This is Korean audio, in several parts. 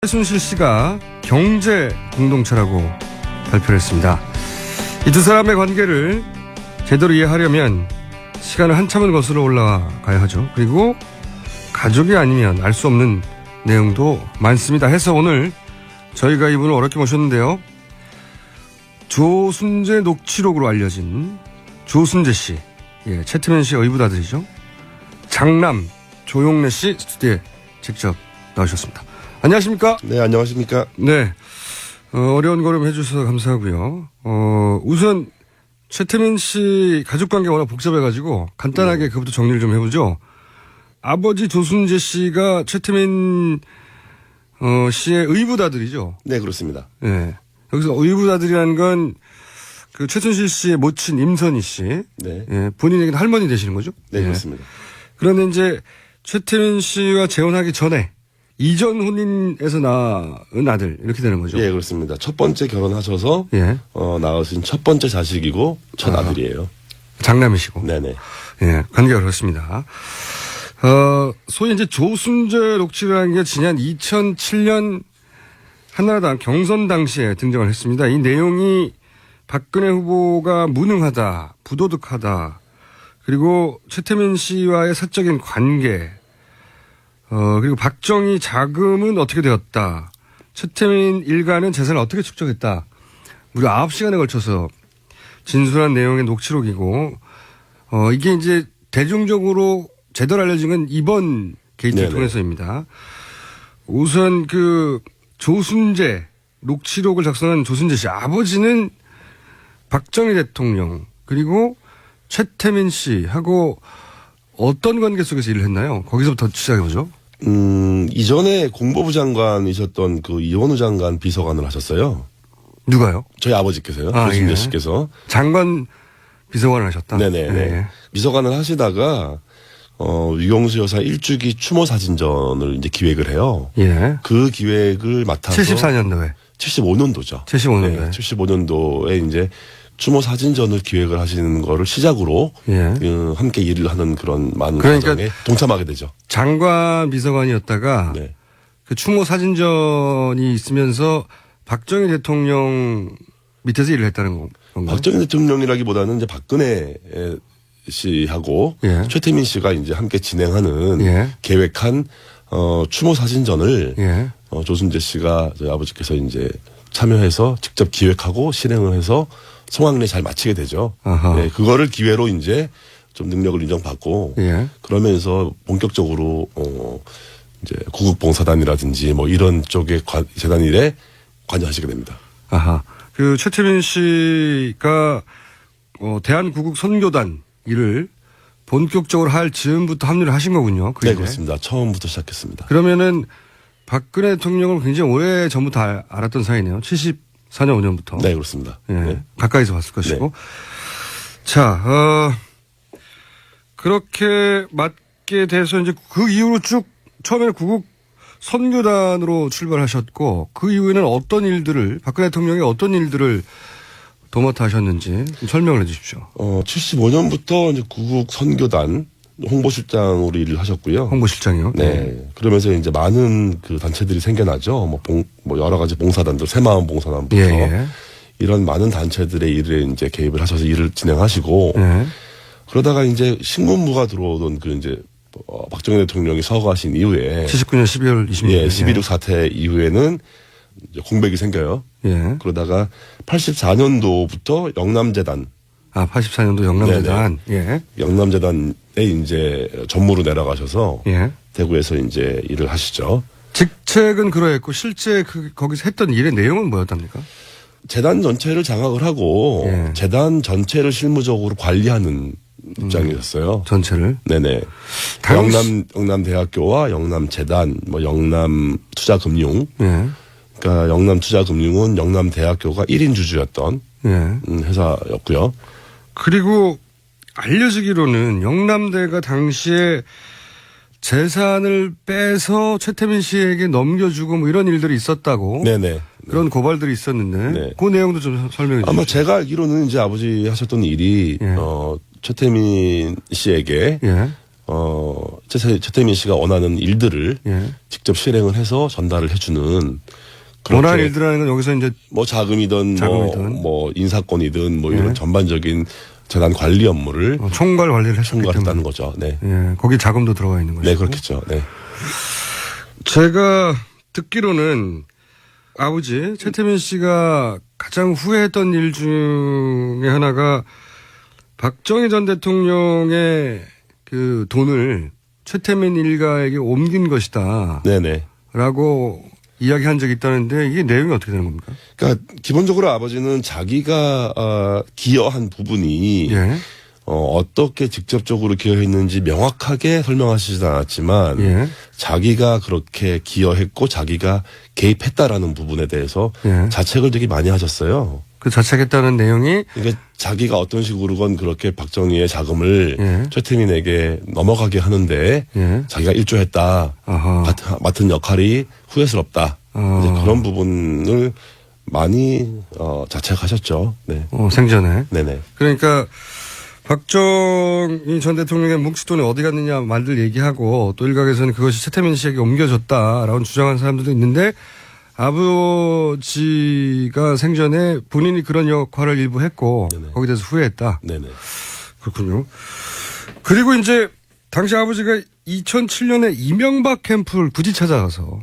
최순실 씨가 경제 공동체라고 발표를 했습니다. 이 두 사람의 관계를 제대로 이해하려면 시간을 한참을 거슬러 올라가야 하죠. 그리고 가족이 아니면 알 수 없는 내용도 많습니다. 해서 오늘 저희가 이분을 어렵게 모셨는데요. 조순재 녹취록으로 알려진 조순재 씨, 최태민 씨의 의붓아들이죠. 장남 조용래 씨 스튜디오에 직접 나오셨습니다. 안녕하십니까? 네, 안녕하십니까? 네. 어려운 걸음 해주셔서 감사하고요. 우선 최태민 씨 가족관계가 워낙 복잡해가지고 간단하게 그것부터 정리를 좀 해보죠. 아버지 조순재 씨가 최태민 씨의 의붓아들이죠. 네, 그렇습니다. 네. 여기서 의붓아들이라는 건 그 최순실 씨의 모친 임선희 씨. 네. 예, 본인에게는 할머니 되시는 거죠? 네, 그렇습니다. 그런데 이제 최태민 씨와 재혼하기 전에 이전 혼인에서 낳은 아들 이렇게 되는 거죠? 예, 그렇습니다. 첫 번째 결혼하셔서 낳으신 첫 번째 자식이고 첫 아들이에요. 장남이시고. 네네. 예, 관계가 그렇습니다. 소위 이제 조순재 녹취라는 게 지난 2007년 한나라당 경선 당시에 등장을 했습니다. 이 내용이 박근혜 후보가 무능하다, 부도덕하다, 그리고 최태민 씨와의 사적인 관계, 그리고 박정희 자금은 어떻게 되었다, 최태민 일가는 재산을 어떻게 축적했다, 무려 9시간에 걸쳐서 진술한 내용의 녹취록이고, 이게 이제 대중적으로 제대로 알려진 건 이번 게이트를 통해서입니다. 우선 그 조순재 녹취록을 작성한 조순재 씨 아버지는 박정희 대통령 그리고 최태민 씨하고 어떤 관계 속에서 일을 했나요? 거기서부터 시작해보죠. 이전에 공보부 장관이셨던 그 이원우 장관 비서관을 하셨어요. 누가요? 저희 아버지께서요. 조순재 씨께서. 장관 비서관을 하셨다? 네네. 네. 비서관을 하시다가 유경수 여사 1주기 추모 사진전을 이제 기획을 해요. 예. 그 기획을 맡아서 74년도에. 75년도죠. 75년도에. 네, 75년도에 이제 추모 사진전을 기획을 하시는 거를 시작으로 함께 일을 하는 그런 많은 과정에 동참하게 되죠. 장관 비서관이었다가 그 추모 사진전이 있으면서 박정희 대통령 밑에서 일을 했다는 건가요? 박정희 대통령이라기보다는 이제 박근혜 씨하고 최태민 씨가 이제 함께 진행하는 계획한 추모 사진전을 조순재 씨가 저희 아버지께서 이제 참여해서 직접 기획하고 실행을 해서 성황리에 잘 마치게 되죠. 네, 그거를 기회로 이제 좀 능력을 인정받고 그러면서 본격적으로 이제 구국봉사단이라든지 뭐 이런 쪽의 재단 일에 관여하시게 됩니다. 아하. 그 최태민 씨가 대한구국선교단 일을 본격적으로 할 즈음부터 합류를 하신 거군요. 네, 그렇습니다. 처음부터 시작했습니다. 그러면은 박근혜 대통령을 굉장히 오래 전부터 알았던 사이네요. 74년 5년부터. 네, 그렇습니다. 가까이서 봤을 것이고. 자, 그렇게 맡게 돼서 이제 그 이후로 쭉 처음에는 구국 선교단으로 출발하셨고 그 이후에는 어떤 일들을 박근혜 대통령이 어떤 일들을 도맡아 하셨는지 좀 설명을 해 주십시오. 75년부터 이제 구국 선교단 홍보실장으로 일을 하셨고요. 홍보실장이요? 네. 그러면서 이제 많은 그 단체들이 생겨나죠. 뭐 여러 가지 봉사단들, 새마을 봉사단부터 이런 많은 단체들의 일에 이제 개입을 하셔서 일을 진행하시고 그러다가 이제 신군부가 들어오던 그 이제 박정희 대통령이 서거하신 이후에 79년 12월 26일 12.6 사태 이후에는 이제 공백이 생겨요. 그러다가 84년도부터 영남재단. 84년도 영남재단. 영남재단에 이제 전무로 내려가셔서 대구에서 이제 일을 하시죠. 직책은 그러했고 실제 거기서 했던 일의 내용은 뭐였답니까? 재단 전체를 장악을 하고 재단 전체를 실무적으로 관리하는 입장이었어요. 전체를? 네네. 영남대학교와 영남재단, 뭐 영남투자금융. 그러니까 영남투자금융은 영남대학교가 1인 주주였던 회사였고요. 그리고 알려지기로는 영남대가 당시에 재산을 빼서 최태민 씨에게 넘겨주고 뭐 이런 일들이 있었다고. 그런 고발들이 있었는데 그 내용도 좀 설명해 주시죠. 아마 제가 알기로는 이제 아버지 하셨던 일이 최태민 씨에게 최태민 씨가 원하는 일들을 직접 실행을 해서 전달을 해주는. 원하는 일들이라는 건 여기서 이제 뭐 자금이든 뭐 인사권이든 뭐 이런 전반적인 재단 관리 업무를 총괄 관리를 했다는 거죠. 네. 예, 거기 자금도 들어가 있는 거죠. 네, 그렇겠죠. 네. 제가 듣기로는 아버지 최태민 씨가 가장 후회했던 일 중에 하나가 박정희 전 대통령의 그 돈을 최태민 일가에게 옮긴 것이다. 네네. 라고 이야기한 적이 있다는데 이게 내용이 어떻게 되는 겁니까? 그러니까 기본적으로 아버지는 자기가 기여한 부분이 어떻게 직접적으로 기여했는지 명확하게 설명하시지 않았지만 자기가 그렇게 기여했고 자기가 개입했다라는 부분에 대해서 자책을 되게 많이 하셨어요. 그 자책했다는 내용이 이게 자기가 어떤 식으로건 그렇게 박정희의 자금을 최태민에게 넘어가게 하는데 자기가 일조했다. 맡은 역할이 후회스럽다. 이제 그런 부분을 많이 자책하셨죠. 네. 생전에. 네네. 그러니까 박정희 전 대통령의 뭉치돈이 어디 갔느냐 말들 얘기하고 또 일각에서는 그것이 최태민 씨에게 옮겨졌다라고 주장하는 사람들도 있는데 아버지가 생전에 본인이 그런 역할을 일부 했고 거기에 대해서 후회했다. 네네. 그렇군요. 그리고 이제 당시 아버지가 2007년에 이명박 캠프를 굳이 찾아가서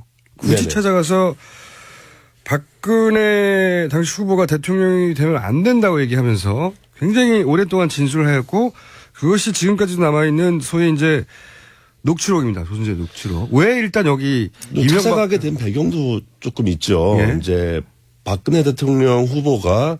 박근혜 당시 후보가 대통령이 되면 안 된다고 얘기하면서 굉장히 오랫동안 진술을 했고 그것이 지금까지도 남아있는 소위 이제 녹취록입니다. 조선제 녹취록. 왜 일단 여기 찾아가게 된 배경도 조금 있죠. 이제 박근혜 대통령 후보가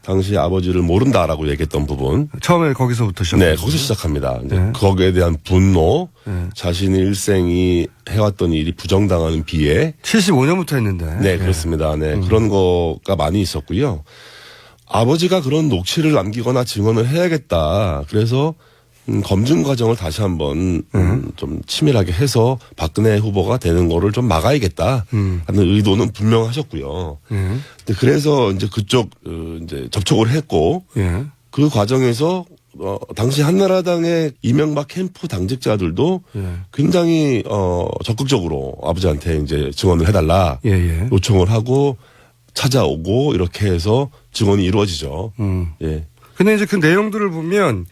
당시 아버지를 모른다라고 얘기했던 부분. 처음에 거기서부터 시작합니다. 네, 거기서 시작합니다. 이제 거기에 대한 분노, 자신의 일생이 해왔던 일이 부정당하는 비애. 75년부터 했는데. 네, 그렇습니다. 네, 그런 거가 많이 있었고요. 아버지가 그런 녹취를 남기거나 증언을 해야겠다. 그래서 검증 과정을 다시 한번 좀 치밀하게 해서 박근혜 후보가 되는 거를 좀 막아야겠다 하는 의도는 분명하셨고요. 그래서 이제 그쪽 이제 접촉을 했고 그 과정에서 당시 한나라당의 이명박 캠프 당직자들도 굉장히 적극적으로 아버지한테 이제 증언을 해달라 요청을 하고 찾아오고 이렇게 해서 증언이 이루어지죠. 예. 근데 이제 그 내용들을 보면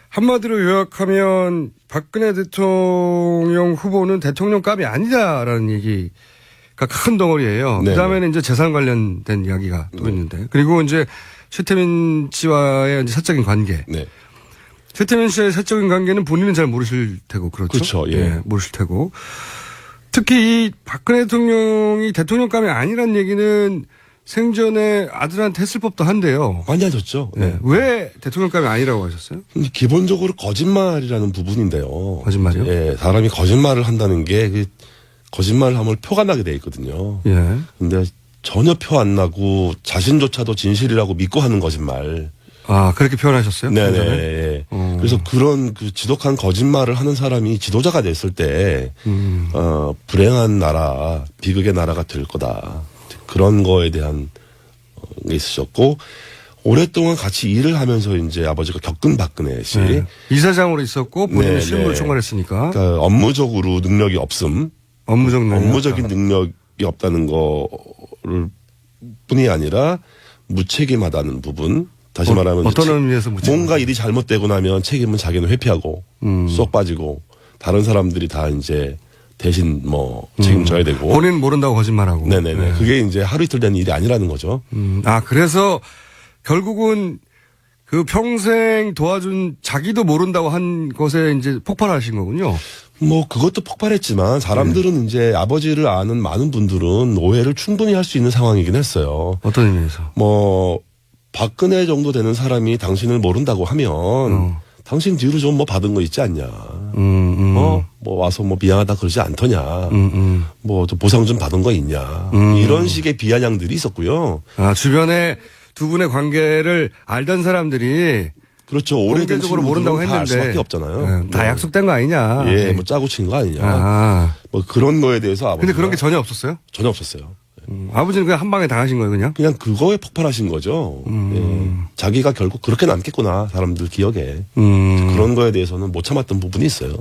한마디로 요약하면 박근혜 대통령 후보는 대통령감이 아니다라는 얘기가 큰 덩어리예요. 네네. 그다음에는 이제 재산 관련된 이야기가 또 있는데 그리고 이제 최태민 씨와의 이제 사적인 관계. 네. 최태민 씨와의 사적인 관계는 본인은 잘 모르실 테고 그렇죠. 그렇죠. 예. 네, 모르실 테고 특히 이 박근혜 대통령이 대통령감이 아니란 얘기는 생전에 아들한테 했을 법도 한데요. 많이 하셨죠. 네. 왜 대통령감이 아니라고 하셨어요? 기본적으로 거짓말이라는 부분인데요. 거짓말이요? 예, 사람이 거짓말을 한다는 게 거짓말을 하면 표가 나게 돼 있거든요. 예. 근데 전혀 표 안 나고 자신조차도 진실이라고 믿고 하는 거짓말. 아, 그렇게 표현하셨어요? 네네. 예. 그래서 그런 그 지독한 거짓말을 하는 사람이 지도자가 됐을 때, 불행한 나라, 비극의 나라가 될 거다. 그런 거에 대한 게 있으셨고 오랫동안 같이 일을 하면서 이제 아버지가 겪은 박근혜 씨 이사장으로 있었고 본인은 실무를 총괄했으니까 그러니까 업무적으로 능력이 없음 업무적인 능력이 없다는 거를 뿐이 아니라 무책임하다는 부분 다시 말하면 어떤 의미에서 뭔가 일이 잘못되고 나면 책임은 자기는 회피하고 쏙 빠지고 다른 사람들이 다 이제 대신 뭐 책임져야 되고 본인 모른다고 거짓말하고 네네네 그게 이제 하루 이틀 된 일이 아니라는 거죠. 아 그래서 결국은 그 평생 도와준 자기도 모른다고 한 것에 이제 폭발하신 거군요. 뭐 그것도 폭발했지만 사람들은 이제 아버지를 아는 많은 분들은 오해를 충분히 할 수 있는 상황이긴 했어요. 어떤 의미에서? 뭐 박근혜 정도 되는 사람이 당신을 모른다고 하면 당신 뒤로 좀 뭐 받은 거 있지 않냐. 뭐 와서 뭐 미안하다 그러지 않더냐. 뭐 보상 좀 받은 거 있냐. 이런 식의 비아냥들이 있었고요. 아, 주변에 두 분의 관계를 알던 사람들이 그렇죠. 오래된 적으로 모른다고 했는데 알 수밖에 없잖아요. 다 약속된 거 아니냐. 예, 뭐 짜고 친 거 아니냐. 뭐 그런 거에 대해서 아버지가 근데 그런 게 전혀 없었어요? 전혀 없었어요. 예. 아버지는 그냥 한 방에 당하신 거예요, 그냥? 그냥 그거에 폭발하신 거죠. 예. 자기가 결국 그렇게 남겠구나, 사람들 기억에. 그런 거에 대해서는 못 참았던 부분이 있어요.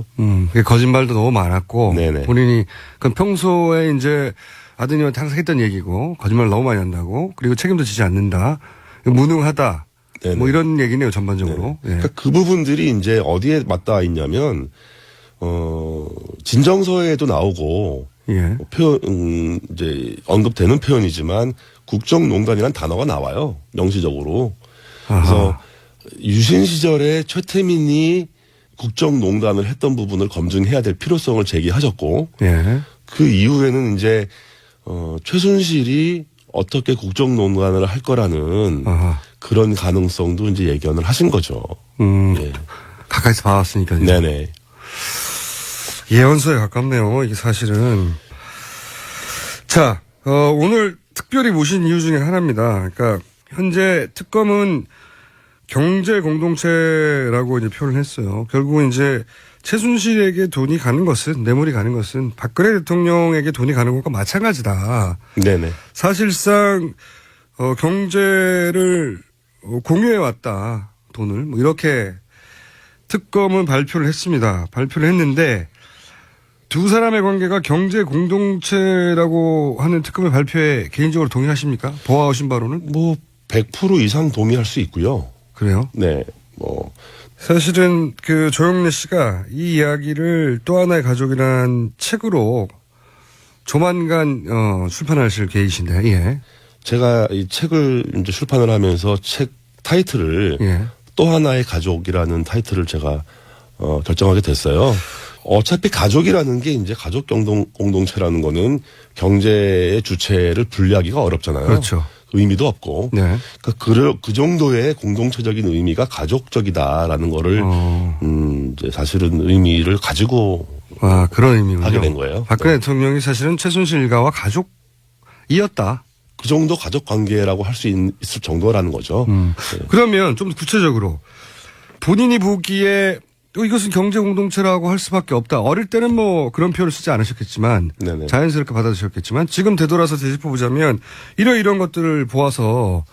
거짓말도 너무 많았고. 네네. 본인이, 그건 평소에 이제 아드님한테 항상 했던 얘기고, 거짓말 너무 많이 한다고, 그리고 책임도 지지 않는다, 무능하다, 네네. 뭐 이런 얘기네요, 전반적으로. 예. 그러니까 그 부분들이 이제 어디에 맞닿아 있냐면, 진정서에도 나오고, 예. 표현, 이제 언급되는 표현이지만 국정농단이란 단어가 나와요. 명시적으로. 아하. 그래서 유신 시절에 최태민이 국정농단을 했던 부분을 검증해야 될 필요성을 제기하셨고, 예. 그 이후에는 이제 최순실이 어떻게 국정농단을 할 거라는 아하. 그런 가능성도 이제 예견을 하신 거죠. 예. 가까이서 봐왔으니까요. 네네. 예언서에 가깝네요. 이게 사실은. 자, 오늘 특별히 모신 이유 중에 하나입니다. 그러니까 현재 특검은 경제 공동체라고 이제 표현을 했어요. 결국은 이제 최순실에게 돈이 가는 것은, 뇌물이 가는 것은 박근혜 대통령에게 돈이 가는 것과 마찬가지다. 네네. 사실상 경제를 공유해 왔다. 돈을 뭐 이렇게 특검은 발표를 했습니다. 발표를 했는데 두 사람의 관계가 경제 공동체라고 하는 특검의 발표에 개인적으로 동의하십니까? 보아오신 바로는? 뭐 100% 이상 동의할 수 있고요. 그래요? 네. 뭐 사실은 그 조영래 씨가 이 이야기를 또 하나의 가족이란 책으로 조만간 출판하실 계획이신데, 예. 제가 이 책을 이제 출판을 하면서 책 타이틀을 예. 또 하나의 가족이라는 타이틀을 제가 결정하게 됐어요. 어차피 가족이라는 게 이제 가족 공동체라는 거는 경제의 주체를 분리하기가 어렵잖아요. 그렇죠. 의미도 없고. 네. 그러니까 그 정도의 공동체적인 의미가 가족적이다라는 거를 이제 사실은 의미를 가지고 그런 의미군요. 하게 된 거예요. 박근혜 네. 대통령이 사실은 최순실 일가와 가족이었다. 그 정도 가족 관계라고 할 수 있을 정도라는 거죠. 네. 그러면 좀 구체적으로 본인이 보기에 이것은 경제 공동체라고 할 수밖에 없다. 어릴 때는 뭐 그런 표현을 쓰지 않으셨겠지만 네네. 자연스럽게 받아들이셨겠지만 지금 되돌아서 되짚어보자면 이런 것들을 보아서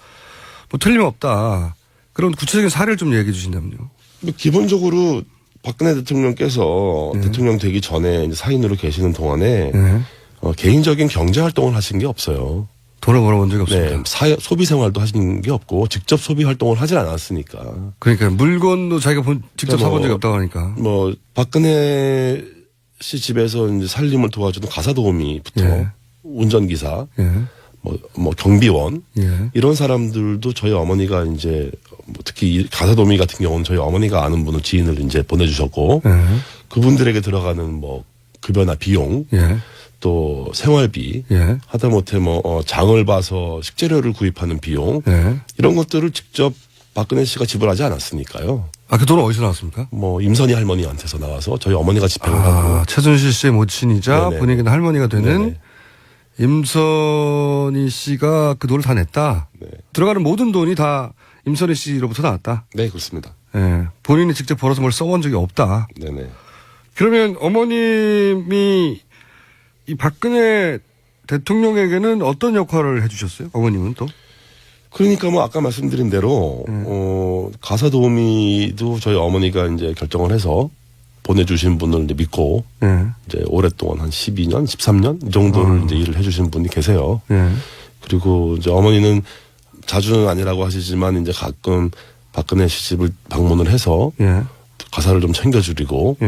뭐 틀림없다. 그런 구체적인 사례를 좀 얘기해 주신다면요. 기본적으로 박근혜 대통령께서 대통령 되기 전에 이제 사인으로 계시는 동안에 개인적인 경제 활동을 하신 게 없어요. 돈을 벌어본 적이 없습니다. 네, 소비 생활도 하신 게 없고 직접 소비 활동을 하진 않았으니까. 그러니까 물건도 자기가 직접 사본 적이 없다고 하니까. 뭐 박근혜 씨 집에서 이제 살림을 도와주는 가사도우미부터 운전기사, 뭐 경비원 이런 사람들도 저희 어머니가 이제 뭐 특히 이 가사도우미 같은 경우는 저희 어머니가 아는 분을 지인을 이제 보내주셨고 그분들에게 들어가는 뭐 급여나 비용. 또 생활비 하다못해 뭐 장을 봐서 식재료를 구입하는 비용 이런 것들을 직접 박근혜 씨가 지불하지 않았으니까요. 그 돈은 어디서 나왔습니까? 뭐 임선희 할머니한테서 나와서 저희 어머니가 집행을 하고 최순실 씨의 모친이자 네네. 본인에게는 할머니가 되는 네네. 임선희 씨가 그 돈을 다 냈다. 네. 들어가는 모든 돈이 다 임선희 씨로부터 나왔다. 네, 그렇습니다. 예. 본인이 직접 벌어서 뭘 써본 적이 없다. 네네. 그러면 어머님이 이 박근혜 대통령에게는 어떤 역할을 해주셨어요? 어머님은 또? 그러니까 뭐 아까 말씀드린 대로 가사 도우미도 저희 어머니가 이제 결정을 해서 보내주신 분을 이제 믿고 이제 오랫동안 한 12년, 13년 이 정도를 이제 일을 해주신 분이 계세요. 그리고 이제 어머니는 자주는 아니라고 하시지만 이제 가끔 박근혜 씨 집을 방문을 해서 가사를 좀 챙겨드리고.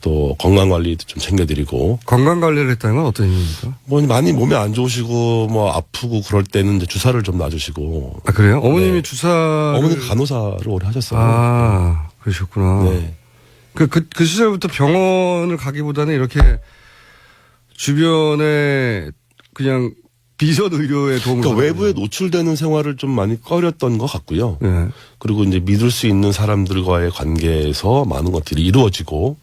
또 건강관리도 좀 챙겨드리고. 건강관리를 했다는 건 어떤 의미입니까? 뭐 많이 몸이 안 좋으시고 뭐 아프고 그럴 때는 이제 주사를 좀 놔주시고. 그래요? 어머님이 어머니가 간호사를 오래 하셨어요. 그러셨구나. 네. 그 시절부터 병원을 가기보다는 이렇게 주변에 그냥 비선 의료에 도움을 그러니까 외부에 노출되는 생활을 좀 많이 꺼렸던 것 같고요. 그리고 이제 믿을 수 있는 사람들과의 관계에서 많은 것들이 이루어지고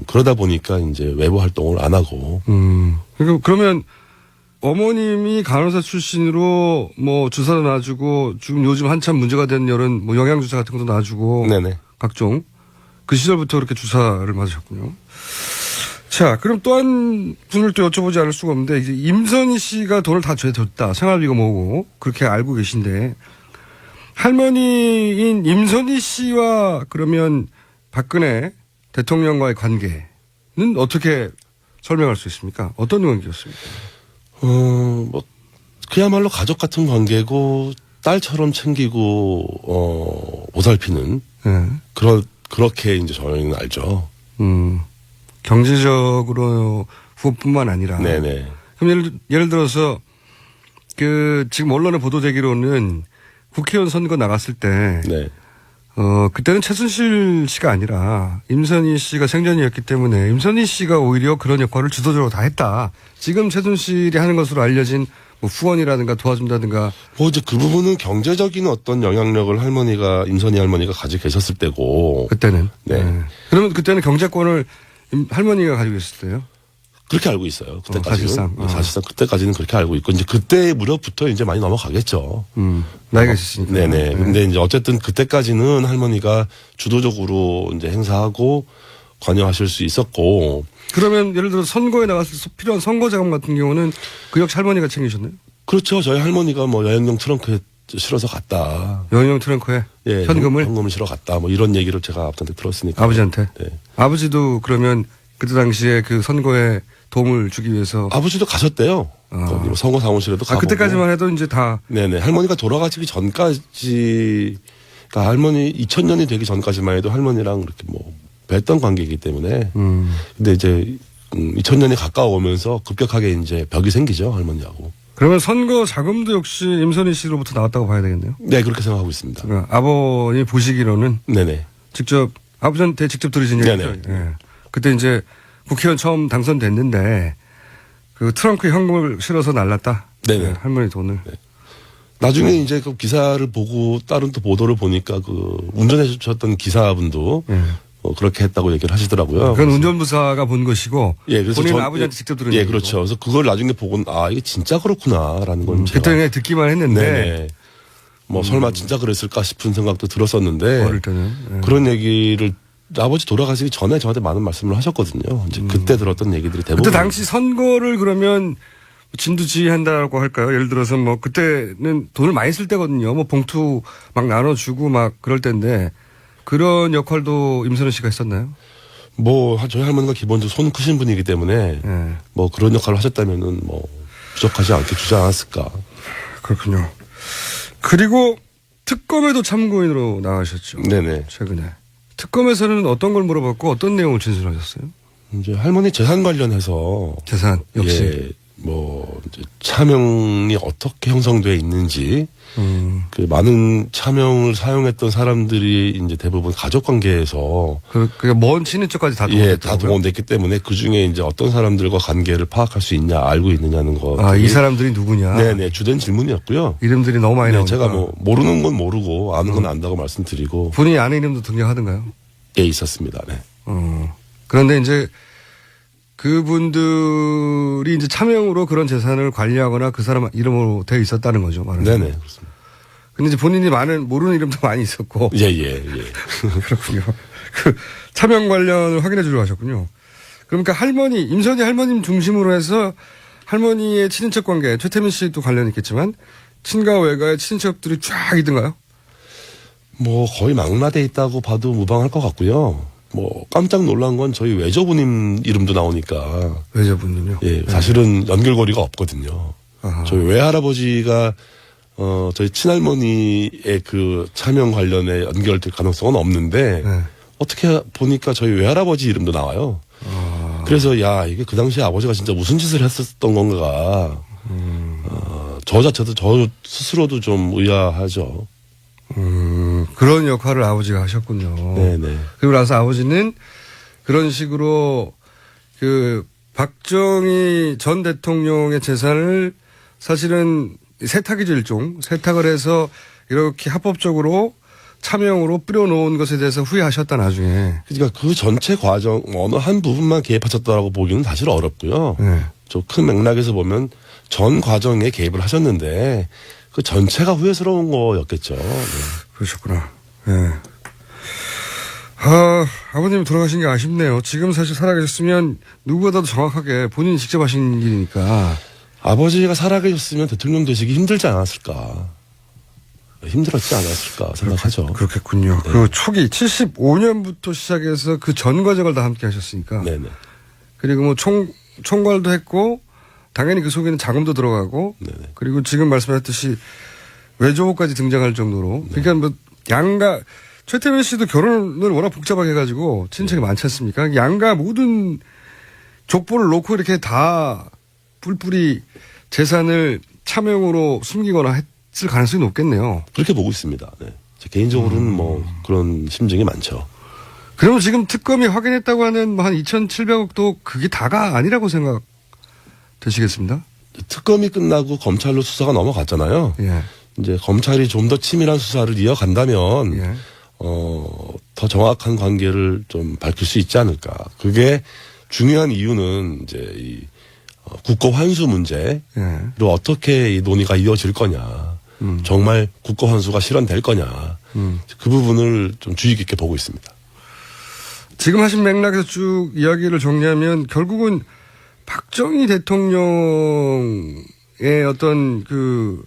그러다 보니까 이제 외부 활동을 안 하고. 그러면 어머님이 간호사 출신으로 뭐 주사도 놔주고 지금 요즘 한참 문제가 되는 이런 뭐 영양주사 같은 것도 놔주고. 네네. 각종. 그 시절부터 그렇게 주사를 맞으셨군요. 자, 그럼 또 한 분을 또 여쭤보지 않을 수가 없는데, 이제 임선희 씨가 돈을 다 줬다. 생활비가 뭐고, 그렇게 알고 계신데, 할머니인 임선희 씨와 그러면 박근혜 대통령과의 관계는 어떻게 설명할 수 있습니까? 어떤 관계였습니까? 뭐, 그야말로 가족 같은 관계고, 딸처럼 챙기고, 보살피는, 그렇게 이제 저희는 알죠. 경제적으로 후원뿐만 아니라. 네네. 그럼 예를 들어서 지금 언론에 보도되기로는 국회의원 선거 나갔을 때, 네. 그때는 최순실 씨가 아니라 임선희 씨가 생전이었기 때문에 임선희 씨가 오히려 그런 역할을 주도적으로 다 했다. 지금 최순실이 하는 것으로 알려진 뭐 후원이라든가 도와준다든가. 뭐 이제 그 부분은 경제적인 어떤 영향력을 임선희 할머니가 가지고 계셨을 때고. 그때는. 네. 그러면 그때는 경제권을 할머니가 가지고 있을 때요? 그렇게 알고 있어요. 그때까지는. 사실상. 사실상 그때까지는 그렇게 알고 있고, 이제 그때 무렵부터 이제 많이 넘어가겠죠. 나이가 있으시니까. 네네. 근데 이제 어쨌든 그때까지는 할머니가 주도적으로 이제 행사하고 관여하실 수 있었고. 그러면 예를 들어 선거에 나갔을 때 필요한 선거 자금 같은 경우는 그 역시 할머니가 챙기셨나요? 그렇죠. 저희 할머니가 뭐 여행용 트렁크에 실어서 갔다. 여행용 트렁크에? 예. 현금을 실어 갔다. 뭐 이런 얘기를 제가 아버지한테 들었으니까. 아버지한테? 네. 아버지도 그러면 그때 당시에 그 선거에 도움을 주기 위해서. 아버지도 가셨대요. 뭐 선거 사무실에도 가보고. 그때까지만 해도 이제 다. 네네. 할머니가 돌아가시기 전까지, 그러니까 할머니 2000년이 되기 전까지만 해도 할머니랑 그렇게 뭐 뵀던 관계이기 때문에. 근데 이제 2000년이 가까워오면서 급격하게 이제 벽이 생기죠, 할머니하고. 그러면 선거 자금도 역시 임선희 씨로부터 나왔다고 봐야 되겠네요. 네, 그렇게 생각하고 있습니다. 그러니까 아버님 보시기로는. 네네. 아버지한테 직접 들으신 얘기죠. 네. 그때 이제 국회의원 처음 당선됐는데 그 트렁크에 현금을 실어서 날랐다. 네네. 네, 할머니 돈을. 네. 나중에 이제 그 기사를 보고 다른 또 보도를 보니까 그 운전해 주셨던 기사분도 그렇게 했다고 얘기를 하시더라고요. 그건 운전부사가 본 것이고. 예, 그래서 본인은 아버지한테 직접 들은 예, 그렇죠. 그래서 그걸 나중에 보고 이게 진짜 그렇구나라는 걸 그때 그냥 듣기만 했는데. 네네. 뭐 설마 진짜 그랬을까 싶은 생각도 들었었는데. 어릴 때는. 네. 그런 얘기를 아버지 돌아가시기 전에 저한테 많은 말씀을 하셨거든요. 이제 그때 들었던 얘기들이 대부분. 그때 당시 선거를 그러면 진두지휘한다고 할까요? 예를 들어서 뭐 그때는 돈을 많이 쓸 때거든요. 뭐 봉투 막 나눠주고 막 그럴 때인데 그런 역할도 임선희 씨가 했었나요? 뭐 저희 할머니가 기본적으로 손 크신 분이기 때문에 네. 뭐 그런 역할을 하셨다면은 뭐 부족하지 않게 주지 않았을까. 그렇군요. 그리고 특검에도 참고인으로 나가셨죠. 네네. 최근에. 특검에서는 어떤 걸 물어봤고 어떤 내용을 진술하셨어요? 이제 할머니 재산 관련해서. 재산 역시. 예, 뭐 이제 차명이 어떻게 형성돼 있는지. 그 많은 차명을 사용했던 사람들이 이제 대부분 가족 관계에서. 그러니까 먼 친인척까지 다 동원됐다고요? 예, 다 동원됐기 때문에 그 중에 이제 어떤 사람들과 관계를 파악할 수 있냐, 알고 있느냐는 거. 이 사람들이 누구냐? 네네, 주된 질문이었고요. 이름들이 너무 많이 나오니까. 제가 뭐 모르는 건 모르고 아는 건 안다고 말씀드리고. 본인이 아는 이름도 등장하던가요? 예, 있었습니다. 네. 그런데 이제 그분들이 이제 차명으로 그런 재산을 관리하거나 그 사람 이름으로 되어 있었다는 거죠. 말하자면. 네네, 그렇습니다. 근데 이제 본인이 모르는 이름도 많이 있었고. 예. 그렇군요. 그 차명 관련을 확인해 주려고 하셨군요. 그러니까 임선희 할머님 중심으로 해서 할머니의 친인척 관계, 최태민 씨도 관련이 있겠지만 친가 외가의 친인척들이 쫙 있던가요? 뭐 거의 망라돼 있다고 봐도 무방할 것 같고요. 뭐 깜짝 놀란 건 저희 외조부님 이름도 나오니까. 외조부님요? 예, 사실은 연결고리가 없거든요. 아하. 저희 외할아버지가 저희 친할머니의 그 차명 관련에 연결될 가능성은 없는데 어떻게 보니까 저희 외할아버지 이름도 나와요. 그래서 이게 그 당시에 아버지가 진짜 무슨 짓을 했었던 건가. 저 자체도 저 스스로도 좀 의아하죠. 그런 역할을 아버지가 하셨군요. 네네. 그리고 나서 아버지는 그런 식으로 그 박정희 전 대통령의 재산을 사실은 세탁이죠, 일종. 세탁을 해서 이렇게 합법적으로 차명으로 뿌려놓은 것에 대해서 후회하셨다, 나중에. 그러니까 그 전체 과정, 어느 한 부분만 개입하셨다고 보기는 사실 어렵고요. 네. 좀 큰 맥락에서 보면 전 과정에 개입을 하셨는데 그 전체가 후회스러운 거였겠죠. 네. 그러셨구나. 네. 아버님 돌아가신 게 아쉽네요. 지금 사실 살아계셨으면 누구보다도 정확하게 본인이 직접 하신 일이니까. 아버지가 살아계셨으면 대통령 되시기 힘들지 않았을까. 힘들었지 않았을까 생각하죠. 그렇겠군요. 네. 그 초기 75년부터 시작해서 그 전 과정을 다 함께 하셨으니까. 네네. 그리고 뭐 총괄도 했고 당연히 그 속에는 자금도 들어가고 네네. 그리고 지금 말씀하셨듯이 외조까지 등장할 정도로 네. 그러니까 뭐 양가 최태민 씨도 결혼을 워낙 복잡하게 해가지고 친척이 많지 않습니까? 양가 모든 족보를 놓고 이렇게 다 뿔뿔이 재산을 차명으로 숨기거나 했을 가능성이 높겠네요. 그렇게 보고 있습니다. 네. 제 개인적으로는 뭐 그런 심증이 많죠. 그러면 지금 특검이 확인했다고 하는 뭐 한 2,700억도 그게 다가 아니라고 생각되시겠습니다? 특검이 끝나고 검찰로 수사가 넘어갔잖아요. 예. 이제 검찰이 좀 더 치밀한 수사를 이어간다면 예. 더 정확한 관계를 좀 밝힐 수 있지 않을까. 그게 중요한 이유는 이제 이 국고 환수 문제로 예. 어떻게 이 논의가 이어질 거냐. 정말 국고 환수가 실현될 거냐. 그 부분을 좀 주의 깊게 보고 있습니다. 지금 하신 맥락에서 쭉 이야기를 정리하면 결국은 박정희 대통령의 어떤 그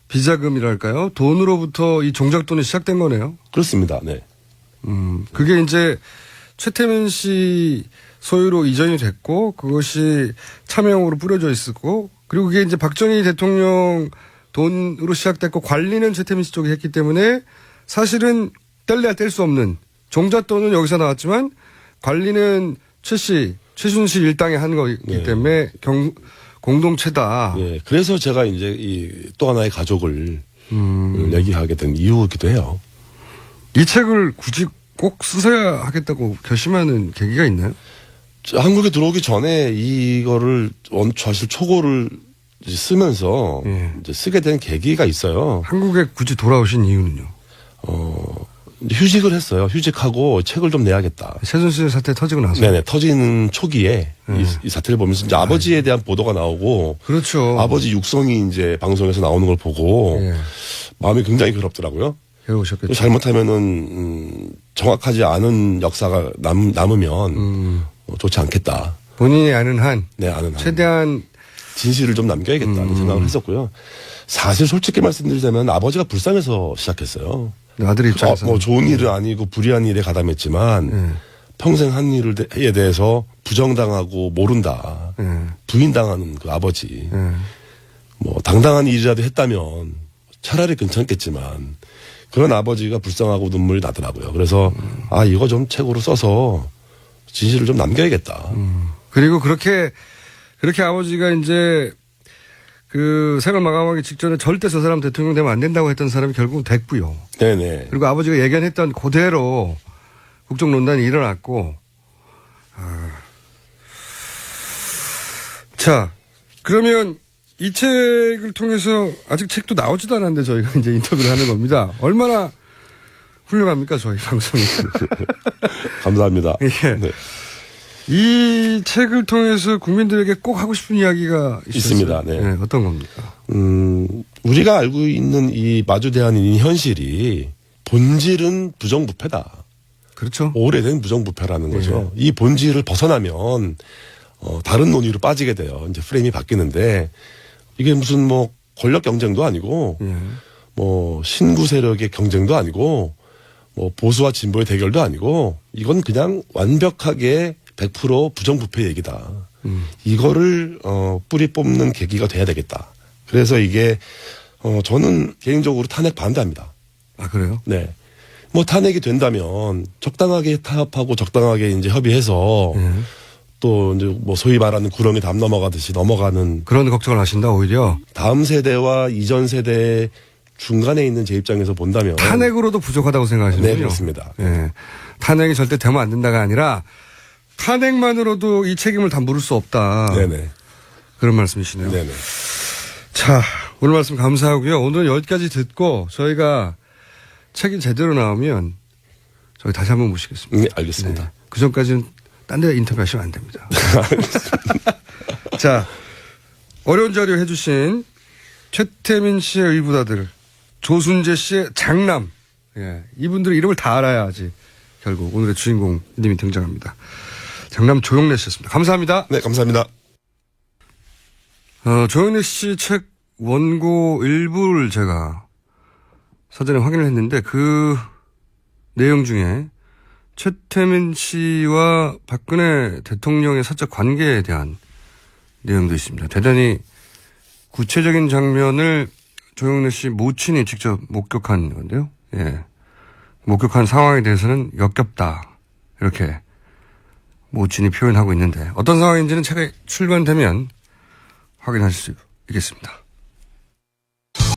비자금이랄까요? 돈으로부터 이 종잣돈이 시작된 거네요. 그렇습니다. 네. 그게 이제 최태민 씨 소유로 이전이 됐고 그것이 차명으로 뿌려져 있었고 그리고 그게 이제 박정희 대통령 돈으로 시작됐고 관리는 최태민 씨 쪽이 했기 때문에 사실은 뗄래야 뗄 수 없는 종잣돈은 여기서 나왔지만 관리는 최순실 일당이 한 거기 네. 때문에 공동체다. 예. 그래서 제가 이제 이 또 하나의 가족을 얘기하게 된 이유이기도 해요. 이 책을 굳이 꼭 쓰셔야 하겠다고 결심하는 계기가 있나요? 한국에 들어오기 전에 이거를 사실 초고를 쓰면서 예. 이제 쓰게 된 계기가 있어요. 한국에 굳이 돌아오신 이유는요? 휴직을 했어요. 휴직하고 책을 좀 내야겠다. 최순실 사태 터지고 나서. 네네. 터지는 초기에 이 사태를 보면서 이제 아버지에 대한 보도가 나오고. 그렇죠. 아버지 육성이 이제 방송에서 나오는 걸 보고. 예. 마음이 굉장히 괴롭더라고요. 배우셨겠죠. 잘못하면은 정확하지 않은 역사가 남으면 좋지 않겠다. 본인이 아는 한. 네, 아는 한. 최대한. 진실을 좀 남겨야겠다는 생각을 했었고요. 사실 솔직히 말씀드리자면 아버지가 불쌍해서 시작했어요. 아들 입장에서. 뭐 좋은 일은 아니고 불의한 일에 가담했지만 평생 한 일에 대해서 부정당하고 모른다. 부인당하는 그 아버지. 뭐 당당한 일이라도 했다면 차라리 괜찮겠지만 그런 아버지가 불쌍하고 눈물이 나더라고요. 그래서 이거 좀 책으로 써서 진실을 좀 남겨야겠다. 그리고 그렇게 아버지가 이제 그 생을 마감하기 직전에 절대 저 사람 대통령 되면 안 된다고 했던 사람이 결국은 됐고요. 네네. 그리고 아버지가 예견했던 그대로 국정논란이 일어났고. 자, 그러면 이 책을 통해서 아직 책도 나오지도 않았는데 저희가 이제 인터뷰를 하는 겁니다. 얼마나 훌륭합니까, 저희 방송이. 감사합니다. 예. 네. 이 책을 통해서 국민들에게 꼭 하고 싶은 이야기가 있습니다. 네. 네, 어떤 겁니까? 우리가 알고 있는 이 마주대한 이 현실이 본질은 부정부패다. 그렇죠. 오래된 부정부패라는 거죠. 이 본질을 벗어나면 다른 논의로 빠지게 돼요. 이제 프레임이 바뀌는데 이게 무슨 뭐 권력 경쟁도 아니고 뭐 신구 세력의 경쟁도 아니고 뭐 보수와 진보의 대결도 아니고 이건 그냥 완벽하게 100% 부정부패 얘기다. 이거를 뿌리 뽑는 계기가 돼야 되겠다. 그래서 이게 저는 개인적으로 탄핵 반대합니다. 아 그래요? 네. 뭐 탄핵이 된다면 적당하게 타협하고 적당하게 이제 협의해서 또 이제 뭐 소위 말하는 구렁이 담 넘어가듯이 넘어가는 그런 걱정을 하신다 오히려. 다음 세대와 이전 세대 중간에 있는 제 입장에서 본다면 탄핵으로도 부족하다고 생각하시는군요. 네, 그렇습니다. 네. 탄핵이 절대 되면 안 된다가 아니라 탄핵만으로도 이 책임을 다 물을 수 없다. 네네. 그런 말씀이시네요. 네네. 자, 오늘 말씀 감사하고요. 오늘 여기까지 듣고 저희가 책이 제대로 나오면 저희 다시 한번 모시겠습니다. 네, 알겠습니다. 네. 그 전까지는 딴 데 인터뷰하시면 안 됩니다. 자, 어려운 자료 해주신 최태민 씨의 의붓아들, 조순재 씨의 장남. 예, 이분들의 이름을 다 알아야지 결국 오늘의 주인공님이 등장합니다. 장남 조영래 씨였습니다. 감사합니다. 네, 감사합니다. 조영래 씨 책 원고 일부를 제가 사전에 확인을 했는데 그 내용 중에 최태민 씨와 박근혜 대통령의 사적 관계에 대한 내용도 있습니다. 대단히 구체적인 장면을 조영래 씨 모친이 직접 목격한 건데요. 예. 목격한 상황에 대해서는 역겹다. 이렇게 모친이 표현하고 있는데 어떤 상황인지는 책에 출간되면 확인하실 수 있겠습니다.